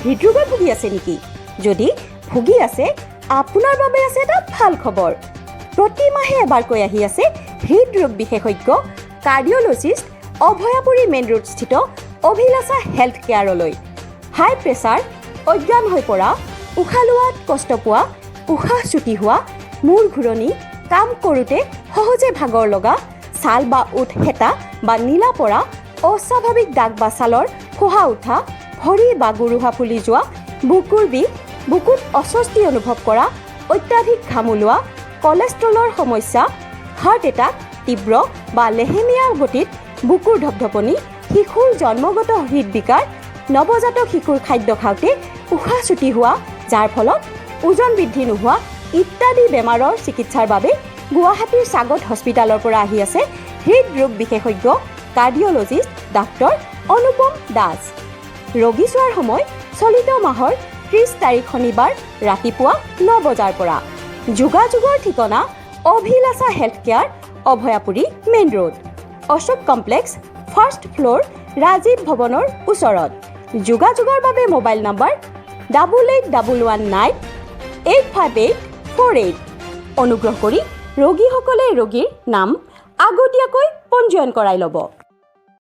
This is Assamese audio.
হৃদৰোগত ভুগি আছে নেকি? যদি ভুগি আছে, আপোনাৰ বাবে আছে এটা ভাল খবৰ। প্ৰতি মাহে এবাৰকৈ আহি আছে হৃদৰোগ বিশেষজ্ঞ কাৰ্ডিঅ'লজিষ্ট অভয়াপুৰী মেইন ৰোড স্থিত অভিলাষা হেল্থ কেয়াৰলৈ। হাই প্ৰেছাৰ, অজ্ঞান হৈ পৰা, উশাহ লোৱাত কষ্ট পোৱা, উশাহ চুটি হোৱা, মূৰ ঘূৰণি, কাম কৰোঁতে সহজে ভাগৰ লগা, ছাল বা ওঠ হেতা বা নীলা পৰা, অস্বাভাৱিক দাগ বা ছালৰ ফোহা উঠা, ভৰি বা গুৰুহা ফুলি যোৱা, বুকুৰ বিষ, বুকুত অস্বস্তি অনুভৱ কৰা, অত্যাধিক ঘাম ওলোৱা, কলেষ্ট্ৰলৰ সমস্যা, হাৰ্ট এটাক, তীব্ৰ বা লেহেমীয়া গতিত বুকুৰ ধপধপনি, শিশুৰ জন্মগত হৃদবিকাৰ, নৱজাতক শিশুৰ খাদ্য খাওঁতে উশাহ চুটি হোৱা, যাৰ ফলত ওজন বৃদ্ধি নোহোৱা ইত্যাদি বেমাৰৰ চিকিৎসাৰ বাবে গুৱাহাটীৰ স্বাগত হস্পিটালৰ পৰা আহি আছে হৃদৰোগ বিশেষজ্ঞ কাৰ্ডিঅ'লজিষ্ট ডাক্তৰ অনুপম দাস। ৰোগী চোৱাৰ সময় চলিত মাহৰ 30 তাৰিখ শনিবাৰ ৰাতিপুৱা 9 বজাৰ পৰা। যোগাযোগৰ ঠিকনা Abhilasha health care, Abhayapuri main road, Ashok complex, first floor, Rajiv ভৱনৰ ওচৰত। যোগাযোগৰ বাবে মোবাইল নম্বৰ 8819858848। অনুগ্ৰহ কৰি ৰোগীসকলে ৰোগীৰ নাম আগতীয়াকৈ পঞ্জীয়ন কৰাই ল'ব।